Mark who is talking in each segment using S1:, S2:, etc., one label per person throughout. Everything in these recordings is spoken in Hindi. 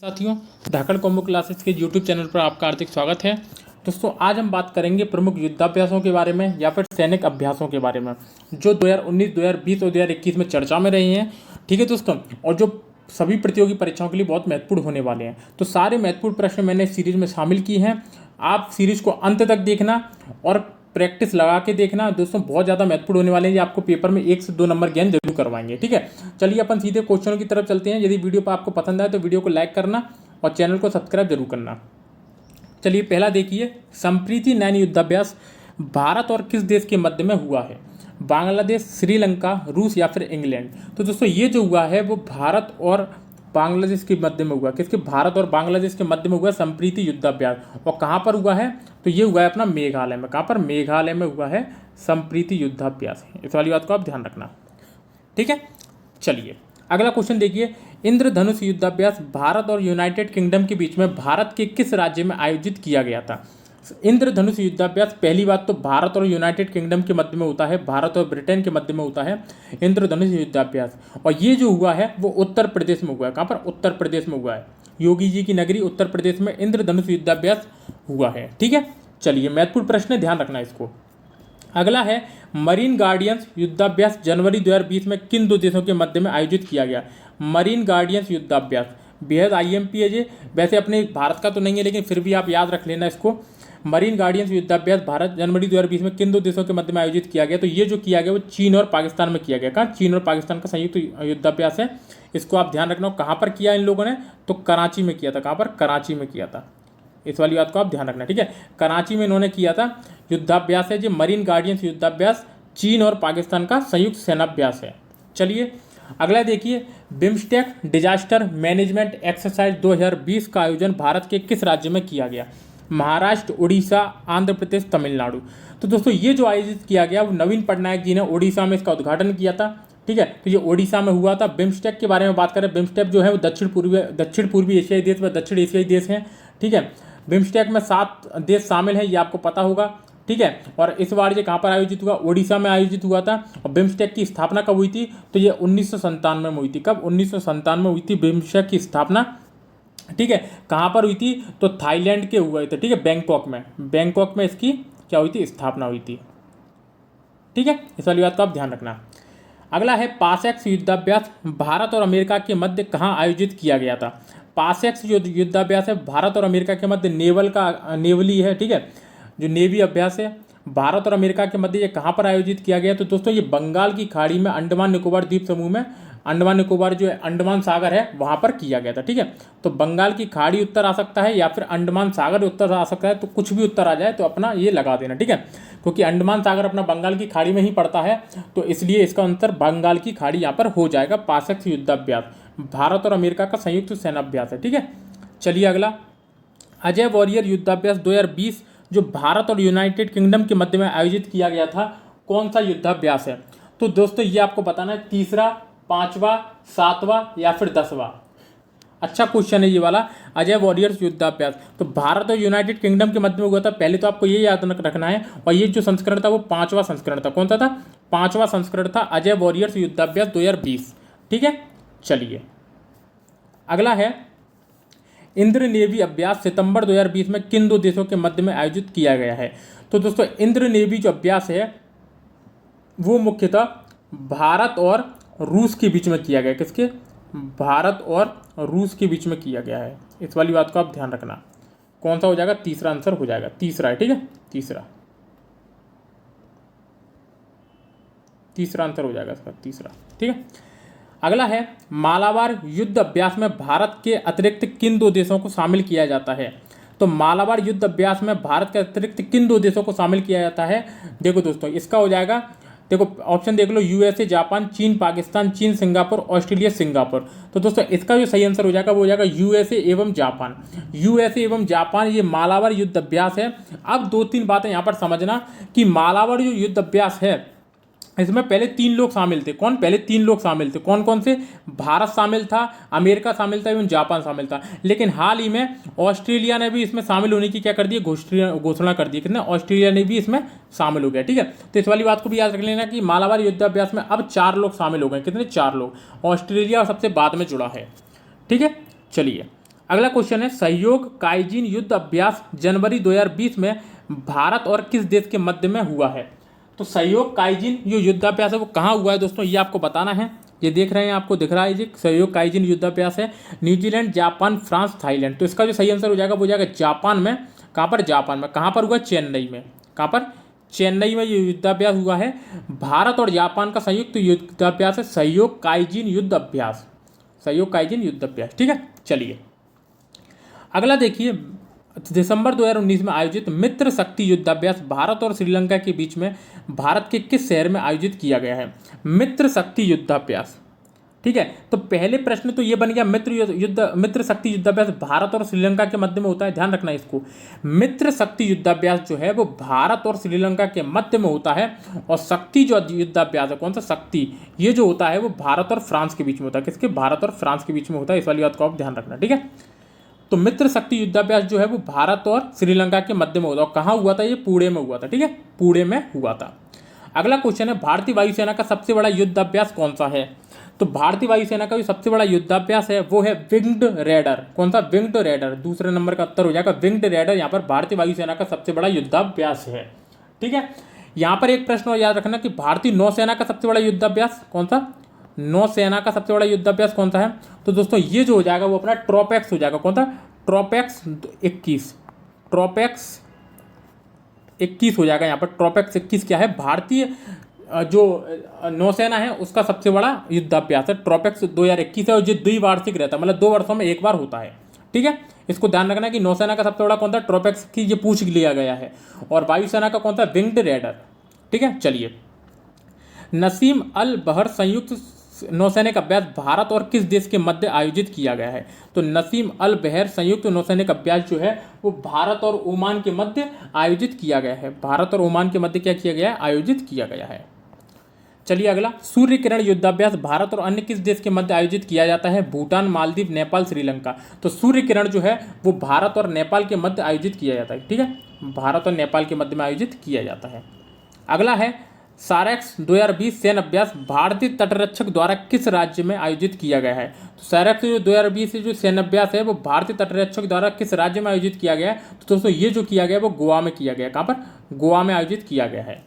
S1: साथियों, धाकड़ कॉम्बो क्लासेस के यूट्यूब चैनल पर आपका हार्दिक स्वागत है। दोस्तों, आज हम बात करेंगे प्रमुख युद्धाभ्यासों के बारे में या फिर सैनिक अभ्यासों के बारे में जो 2019, 2020 और 2021 में चर्चा में रहे हैं। ठीक है दोस्तों, और जो सभी प्रतियोगी परीक्षाओं के लिए बहुत महत्वपूर्ण होने वाले हैं। तो सारे महत्वपूर्ण प्रश्न मैंने इस सीरीज में शामिल किए हैं। आप सीरीज को अंत तक देखना और प्रैक्टिस लगा के देखना। दोस्तों, बहुत ज़्यादा महत्वपूर्ण होने वाले हैं। ये आपको पेपर में 1 से 2 नंबर ज्ञान जरूर करवाएंगे। ठीक है, चलिए अपन सीधे क्वेश्चनों की तरफ चलते हैं। यदि वीडियो पर आपको पसंद आए तो वीडियो को लाइक करना और चैनल को सब्सक्राइब जरूर करना। चलिए पहला देखिए, संप्रीति नैन युद्धाभ्यास भारत और किस देश के मध्य में हुआ है? बांग्लादेश, श्रीलंका, रूस या फिर इंग्लैंड? तो दोस्तों, ये जो हुआ है वो भारत और बांग्लादेश के मध्य में हुआ। किसके? भारत और बांग्लादेश के मध्य में हुआ संप्रीति युद्धाभ्यास। और कहाँ पर हुआ है? तो ये हुआ है अपना मेघालय में। कहाँ पर? मेघालय में हुआ है संप्रीति युद्धाभ्यास। इस वाली बात को आप ध्यान रखना। ठीक है, चलिए अगला क्वेश्चन देखिए, इंद्रधनुष युद्धाभ्यास भारत और यूनाइटेड किंगडम के बीच में भारत के किस राज्य में आयोजित किया गया था? इंद्रधनुष युद्धाभ्यास पहली बात तो भारत और यूनाइटेड किंगडम के मध्य में होता है, भारत और ब्रिटेन के मध्य में होता है इंद्रधनुष युद्धाभ्यास। और ये जो हुआ है वो उत्तर प्रदेश में हुआ है। कहाँ पर? उत्तर प्रदेश में हुआ है। योगी जी की नगरी उत्तर प्रदेश में इंद्रधनुष युद्धाभ्यास हुआ है। ठीक है, चलिए महत्वपूर्ण प्रश्न है, ध्यान रखना इसको। अगला है, मरीन गार्डियंस युद्धाभ्यास जनवरी 2020 में किन दो देशों के मध्य में आयोजित किया गया? मरीन गार्डियंस युद्धाभ्यास बेहद IMP है ये। वैसे अपने भारत का तो नहीं है, लेकिन फिर भी आप याद रख लेना इसको। मरीन गार्डियंस युद्धाभ्यास भारत जनवरी 2020 में किन दो देशों के मध्य में आयोजित किया गया? तो ये जो किया गया वो चीन और पाकिस्तान में किया गया। कहाँ? चीन और पाकिस्तान का संयुक्त युद्धाभ्यास है। इसको आप ध्यान रखना। कहाँ पर किया इन लोगों ने? तो कराची में किया था। कहाँ पर? कराची में किया था। इस वाली बात को आप ध्यान रखना। ठीक है, कराची में इन्होंने किया था युद्धाभ्यास है जो मरीन गार्डियंस युद्धाभ्यास, चीन और पाकिस्तान का संयुक्त सेनाभ्यास है। चलिए अगला देखिए, बिम्स्टेक डिजास्टर मैनेजमेंट एक्सरसाइज 2020 का आयोजन भारत के किस राज्य में किया गया? महाराष्ट्र, उड़ीसा, आंध्र प्रदेश, तमिलनाडु? तो दोस्तों, ये जो आयोजित किया गया वो नवीन पटनायक जी ने उड़ीसा में इसका उद्घाटन किया था। ठीक है, तो ये ओडिशा में हुआ था। बिम्स्टेक के बारे में बात करें, बिम्स्टेक जो है वो दक्षिण पूर्वी एशियाई देश व दक्षिण एशियाई देश हैं। ठीक है, बिम्स्टेक में 7 देश शामिल हैं, ये आपको पता होगा। ठीक है, और इस बार ये कहाँ पर आयोजित हुआ? ओडिशा में आयोजित हुआ था। और बिम्स्टेक की स्थापना कब हुई थी? तो ये 1997 में हुई थी। कब? 1997 में हुई थी बिम्स्टेक की स्थापना। ठीक है, कहाँ पर हुई थी? तो थाईलैंड के हुए थे। ठीक है, बैंकॉक में। बैंकॉक में इसकी क्या हुई थी? स्थापना हुई थी। ठीक है, इस वाली बात का आप ध्यान रखना। अगला है, पासेक्स युद्धाभ्यास भारत और अमेरिका के मध्य कहाँ आयोजित किया गया था? पासेक्स जो युद्धाभ्यास है भारत और अमेरिका के मध्य नेवली है। ठीक है, जो नेवी अभ्यास है भारत और अमेरिका के मध्य ये कहाँ पर आयोजित किया गया? तो दोस्तों, ये बंगाल की खाड़ी में अंडमान निकोबार द्वीप समूह में, अंडमान निकोबार जो है अंडमान सागर है वहाँ पर किया गया था। ठीक है, तो बंगाल की खाड़ी उत्तर आ सकता है या फिर अंडमान सागर उत्तर आ सकता है। तो कुछ भी उत्तर आ जाए तो अपना ये लगा देना। ठीक है, क्योंकि अंडमान सागर अपना बंगाल की खाड़ी में ही पड़ता है, तो इसलिए इसका उत्तर बंगाल की खाड़ी यहाँ पर हो जाएगा। पासेक्स युद्धाभ्यास भारत और अमेरिका का संयुक्त सेनाभ्यास है। ठीक है, चलिए अगला, अजय वॉरियर युद्धाभ्यास 2020 जो भारत और यूनाइटेड किंगडम के मध्य में आयोजित किया गया था, कौन सा युद्धाभ्यास है? तो दोस्तों, ये आपको बताना है, तीसरा, 5वां, 7वां या फिर 10वां। अच्छा क्वेश्चन है ये वाला, अजय वॉरियर्स युद्धाभ्यास। तो भारत और यूनाइटेड किंगडम के मध्य में हुआ था। पहले तो आपको ये याद रखना है। और ये जो संस्करण था वो 5वां संस्करण था। कौन सा था? 5वां संस्करण था अजय वॉरियर्स युद्धाभ्यास 2020। ठीक है, चलिए अगला है, इंद्र नेवी अभ्यास सितंबर 2020 में किन दो देशों के मध्य में आयोजित किया गया है? तो दोस्तों, इंद्र नेवी जो अभ्यास है वो मुख्यतः भारत और रूस के बीच में किया गया। किसके? भारत और रूस के बीच में किया गया है। इस वाली बात को आप ध्यान रखना। कौन सा हो जाएगा? तीसरा आंसर हो जाएगा। तीसरा है। ठीक है, तीसरा आंसर हो जाएगा इसका, तीसरा। ठीक है, अगला है, मालाबार युद्ध अभ्यास में भारत के अतिरिक्त किन दो देशों को शामिल किया जाता है? तो मालाबार युद्ध अभ्यास में भारत के अतिरिक्त किन दो देशों को शामिल किया जाता है? देखो दोस्तों, इसका हो जाएगा, देखो ऑप्शन देख लो, USA जापान, चीन पाकिस्तान, चीन सिंगापुर, ऑस्ट्रेलिया सिंगापुर। तो दोस्तों, इसका जो सही आंसर हो जाएगा वो हो जाएगा USA एवं जापान। USA एवं जापान, ये मालाबार युद्ध अभ्यास है। अब 2-3 बातें यहाँ पर समझना कि मालाबार जो युद्ध अभ्यास है इसमें पहले 3 लोग शामिल थे। कौन? पहले 3 लोग शामिल थे। कौन कौन से? भारत शामिल था, अमेरिका शामिल था एवं जापान शामिल था। लेकिन हाल ही में ऑस्ट्रेलिया ने भी इसमें शामिल होने की क्या कर दी? घोषणा कर दी। कितने? ऑस्ट्रेलिया ने भी इसमें शामिल हो गया। ठीक है, तो इस वाली बात को भी याद रख लेना कि मालाबार युद्धाभ्यास में अब 4 लोग शामिल हो गए। कितने? 4 लोग। ऑस्ट्रेलिया सबसे बाद में जुड़ा है। ठीक है, चलिए अगला क्वेश्चन है सहयोग काइजिन युद्ध अभ्यास जनवरी 2020 में भारत और किस देश के मध्य में हुआ है। तो सहयोग काइजिन जो युद्धाभ्यास है वो कहाँ हुआ है दोस्तों, ये आपको बताना है। ये देख रहे हैं, आपको दिख रहा है जी, सहयोग काइजिन युद्धाभ्यास है न्यूजीलैंड, जापान, फ्रांस, थाईलैंड। तो इसका जो सही आंसर हो जाएगा वो हो जाएगा जापान में। कहाँ पर? जापान में। कहाँ पर हुआ? चेन्नई में। कहाँ पर? चेन्नई में ये युद्धाभ्यास हुआ है। भारत और जापान का संयुक्त युद्धाभ्यास है सहयोग काइजिन युद्ध अभ्यास, सहयोग काइजिन युद्ध अभ्यास। ठीक है, चलिए अगला देखिए, दिसंबर 2019 में आयोजित मित्र शक्ति युद्धाभ्यास भारत और श्रीलंका के बीच में भारत के किस शहर में आयोजित किया गया है। मित्र शक्ति युद्धाभ्यास। ठीक है, तो पहले प्रश्न तो ये बन गया, मित्र शक्ति युद्धाभ्यास भारत और श्रीलंका के मध्य में होता है। ध्यान रखना इसको, मित्र शक्ति युद्धाभ्यास जो है वो भारत और श्रीलंका के मध्य में होता है। और शक्ति जो युद्धाभ्यास है, कौन सा? शक्ति, ये जो होता है वो भारत और फ्रांस के बीच में होता है। किसके? भारत और फ्रांस के बीच में होता है। इस वाली बात को आप ध्यान रखना। ठीक है, तो मित्र शक्ति युद्धाभ्यास जो है वो भारत और श्रीलंका के मध्य में होता है। और कहाँ हुआ था? ये पुणे में हुआ था। ठीक है, पुणे में हुआ था। अगला क्वेश्चन है भारतीय वायुसेना का सबसे बड़ा युद्धाभ्यास कौन सा है। तो भारतीय वायुसेना का जो सबसे बड़ा युद्धाभ्यास है वो है विंग्ड रेडर। कौन सा? Winged raider. दूसरे नंबर का उत्तर हो जाएगा विंग्ड रेडर। यहाँ पर भारतीय वायुसेना का सबसे बड़ा युद्धाभ्यास है। ठीक है, यहाँ पर एक प्रश्न और याद रखना कि भारतीय नौसेना का सबसे बड़ा युद्धाभ्यास कौन सा? नौसेना का सबसे बड़ा युद्धाभ्यास कौन सा है? तो दोस्तों ये जो हो जाएगा वो अपना ट्रोपेक्स हो जाएगा। कौन सा? ट्रोपेक्स 21। ट्रोपेक्स 21 हो जाएगा यहाँ पर। ट्रोपेक्स 21 क्या है? भारतीय जो नौसेना है उसका सबसे बड़ा युद्धाभ्यास है। ट्रोपेक्स 2021 है और ये द्विवार्षिक रहता है, मतलब 2 वर्षों में एक बार होता है। ठीक है, इसको ध्यान रखना कि नौसेना का सबसे बड़ा कौन था? ट्रोपेक्स की, ये पूछ लिया गया है। और वायुसेना का कौन था? Winged raider. ठीक है, चलिए नसीम अल बहर संयुक्त नौसैनिक अभ्यास भारत और किस देश के मध्य आयोजित किया गया है। तो नसीम अल बहर संयुक्त नौसैनिक अभ्यास जो है वो भारत और ओमान के मध्य आयोजित किया गया है। भारत और ओमान के मध्य क्या किया गया है? आयोजित किया गया है। चलिए अगला, सूर्य किरण युद्धाभ्यास भारत और अन्य किस देश के मध्य आयोजित किया जाता है। भूटान, मालदीव, नेपाल, श्रीलंका। तो सूर्य किरण जो है वो भारत और नेपाल के मध्य आयोजित किया जाता है। ठीक है, भारत और नेपाल के मध्य में आयोजित किया जाता है। अगला है सारेक्स 2020 सैन्य अभ्यास भारतीय तटरक्षक द्वारा किस राज्य में आयोजित किया गया है। तो सारेक्स जो 2020 जो सैन्य अभ्यास है वो भारतीय तटरक्षक द्वारा किस राज्य में आयोजित किया गया है। तो दोस्तों ये जो किया गया है वो गोवा में किया गया है। कहाँ पर? गोवा में आयोजित किया गया है।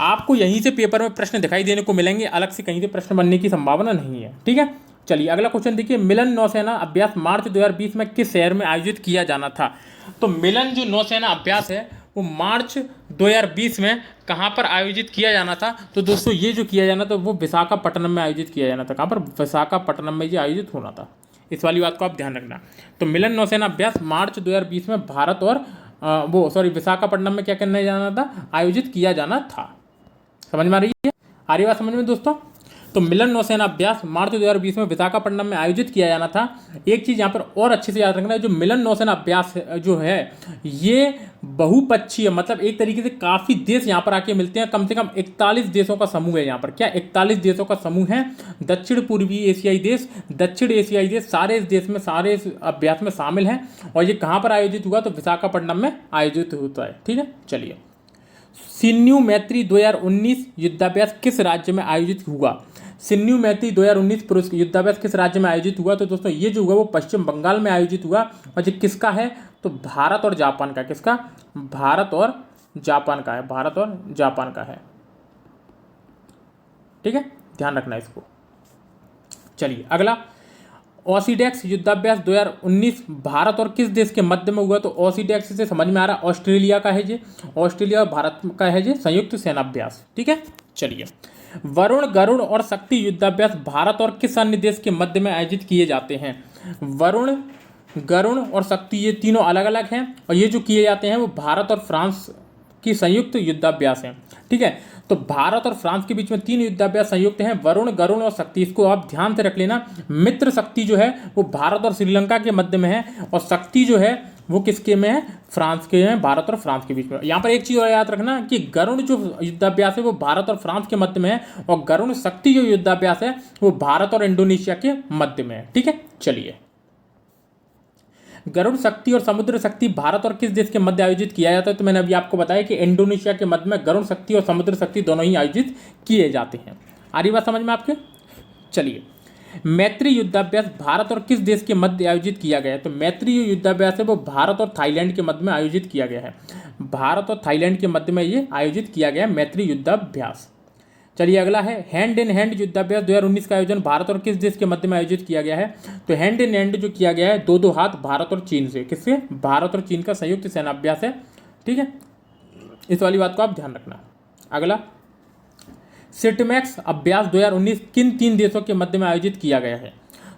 S1: आपको यहीं से पेपर में प्रश्न दिखाई देने को मिलेंगे, अलग से कहीं से प्रश्न बनने की संभावना नहीं है। ठीक है, चलिए अगला क्वेश्चन देखिए, मिलन नौसेना अभ्यास मार्च 2020 में किस शहर में आयोजित किया जाना था। तो मिलन जो नौसेना अभ्यास है वो मार्च 2020 में कहाँ पर आयोजित किया जाना था। तो दोस्तों ये जो किया जाना था वो विशाखापट्टनम में आयोजित किया जाना था। कहाँ पर? विशाखापट्टनम में ये आयोजित होना था। इस वाली बात को आप ध्यान रखना। तो मिलन नौसेना अभ्यास मार्च 2020 में भारत और विशाखापट्टनम में क्या करने जाना था? आयोजित किया जाना था। समझ में आ रही है? आ रही बात समझ में दोस्तों? तो मिलन नौसेना अभ्यास मार्च 2020 में विशाखापट्टनम में आयोजित किया जाना था। एक चीज़ यहाँ पर और अच्छे से याद रखना है, जो मिलन नौसेना अभ्यास जो है ये बहुपक्षीय, मतलब एक तरीके से काफ़ी देश यहाँ पर आके मिलते हैं। कम से कम 41 देशों का समूह है यहाँ पर। क्या? 41 देशों का समूह है। दक्षिण पूर्वी एशियाई देश, दक्षिण एशियाई देश, सारे इस देश में, सारे इस अभ्यास में शामिल हैं। और ये कहाँ पर आयोजित हुआ? तो विशाखापट्टनम में आयोजित होता है। ठीक है, चलिए सिन्यू मैत्री 2019 युद्धाभ्यास किस राज्य में आयोजित हुआ। सिन्यू मैत्री 2019 युद्धाभ्यास किस राज्य में आयोजित हुआ। तो दोस्तों ये जो हुआ वो पश्चिम बंगाल में आयोजित हुआ। और ये किसका है? तो भारत और जापान का। किसका? भारत और जापान का है। भारत और जापान का है। ठीक है, ध्यान रखना इसको। चलिए अगला, ओसीडेक्स युद्धाभ्यास 2019 भारत और किस देश के मध्य में हुआ। तो ओसीडेक्स से समझ में आ रहा है ऑस्ट्रेलिया का है ये। ऑस्ट्रेलिया और भारत का है ये संयुक्त सेनाभ्यास। ठीक है, चलिए वरुण, गरुड़ और शक्ति युद्धाभ्यास भारत और किस अन्य देश के मध्य में आयोजित किए जाते हैं। वरुण, गरुड़ और शक्ति ये तीनों अलग अलग हैं और ये जो किए जाते हैं वो भारत और फ्रांस की संयुक्त युद्धाभ्यास हैं। ठीक है, तो भारत और फ्रांस के बीच में 3 युद्धाभ्यास संयुक्त हैं, वरुण, गरुड़ और शक्ति। इसको आप ध्यान से रख लेना। मित्र शक्ति जो है वो भारत और श्रीलंका के मध्य में है और शक्ति जो है वो किसके में है? फ्रांस के हैं, भारत और फ्रांस के बीच में। यहाँ पर एक चीज़ और याद रखना कि गरुड़ जो युद्धाभ्यास है वो भारत और फ्रांस के मध्य में है और गरुड़ शक्ति जो युद्धाभ्यास है वो भारत और इंडोनेशिया के मध्य में है। ठीक है, चलिए गरुड़ शक्ति और समुद्र शक्ति भारत और किस देश के मध्य आयोजित किया जाता है। तो मैंने अभी आपको बताया कि इंडोनेशिया के मध्य में गरुड़ शक्ति और समुद्र शक्ति दोनों ही आयोजित किए जाते हैं। आ रही बात समझ में आपके? चलिए मैत्री युद्धाभ्यास भारत और किस देश के मध्य आयोजित किया गया है? तो मैत्री जो युद्धाभ्यास है वो भारत और थाईलैंड के मध्य में आयोजित किया गया है। भारत और थाईलैंड के मध्य में ये आयोजित किया गया है मैत्री युद्धाभ्यास। चलिए अगला है हैंड इन हैंड युद्धाभ्यास 2019 का आयोजन भारत और किस देश के मध्य में आयोजित किया गया है? तो हैंड इन हैंड जो किया गया है दो दो हाथ भारत और चीन से। किससे? भारत और चीन का संयुक्त सेनाभ्यास है। ठीक है, इस वाली बात को आप ध्यान रखना। अगला सिटमैक्स अभ्यास 2019 किन 3 देशों के मध्य में आयोजित किया गया है?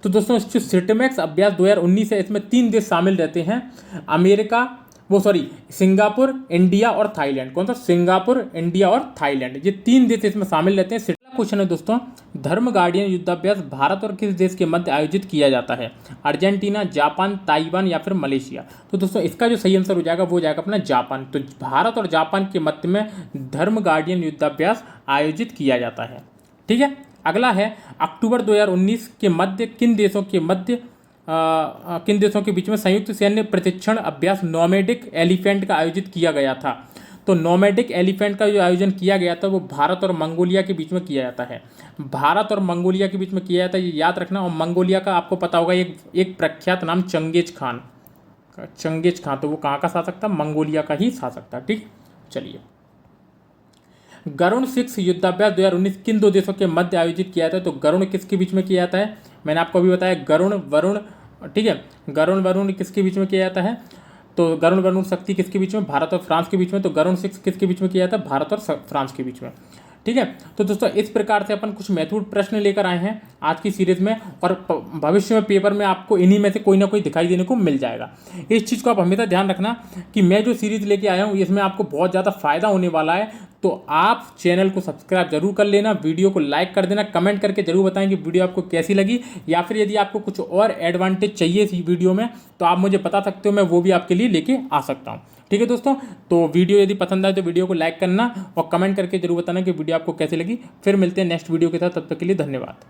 S1: तो दोस्तों इस जो सिटमैक्स अभ्यास 2019 है इसमें 3 देश शामिल रहते हैं, अमेरिका सिंगापुर, इंडिया और थाईलैंड। कौन सा? सिंगापुर, इंडिया और थाईलैंड, ये 3 देश इसमें शामिल रहते हैं। क्वेश्चन है दोस्तों, धर्म गार्डियन युद्धाभ्यास भारत और किस देश के मध्य आयोजित किया जाता है? अर्जेंटीना, जापान, ताइवान या फिर मलेशिया? तो दोस्तों इसका जो सही आंसर हो जाएगा वो हो जाएगा अपना जापान। तो भारत और जापान के मध्य में धर्म गार्डियन युद्धाभ्यास आयोजित किया जाता है। ठीक है, अगला है अक्टूबर 2019 के मध्य किन देशों के बीच में संयुक्त सैन्य प्रशिक्षण अभ्यास नोमैडिक एलिफेंट का आयोजित किया गया था? तो नोमैडिक एलिफेंट का जो आयोजन किया गया था वो भारत और मंगोलिया के बीच में किया जाता है। भारत और मंगोलिया के बीच में किया जाता है, ये याद रखना। और मंगोलिया का आपको पता होगा एक प्रख्यात नाम चंगेज खान, तो वो कहाँ का शासक था? मंगोलिया का ही शासक था। ठीक, चलिए गरुण 6 युद्धाभ्यास 2019 किन 2 देशों के मध्य आयोजित किया जाता है? तो गरुण किसके बीच में किया जाता है? मैंने आपको अभी बताया गरुण वरुण। ठीक है, गरुण वरुण किसके बीच में किया जाता है? तो गरुण वरुण शक्ति किसके बीच में? भारत और फ्रांस के बीच में। तो गरुण 6 किसके बीच में किया जाता है? भारत और फ्रांस के बीच में। ठीक है, तो दोस्तों इस प्रकार से अपन कुछ महत्वपूर्ण प्रश्न लेकर आए हैं आज की सीरीज में, और भविष्य में पेपर में आपको इन्हीं में से कोई ना कोई दिखाई देने को मिल जाएगा। इस चीज़ को आप हमेशा ध्यान रखना कि मैं जो सीरीज लेके आया हूँ इसमें आपको बहुत ज़्यादा फायदा होने वाला है। तो आप चैनल को सब्सक्राइब जरूर कर लेना, वीडियो को लाइक कर देना, कमेंट करके जरूर बताएं कि वीडियो आपको कैसी लगी, या फिर यदि आपको कुछ और एडवांटेज चाहिए इस वीडियो में तो आप मुझे बता सकते हो, मैं वो भी आपके लिए लेके आ सकता हूँ। ठीक है दोस्तों, तो वीडियो यदि पसंद आए तो वीडियो को लाइक करना और कमेंट करके जरूर बताना कि वीडियो आपको कैसी लगी। फिर मिलते हैं नेक्स्ट वीडियो के साथ, तब तक के लिए धन्यवाद।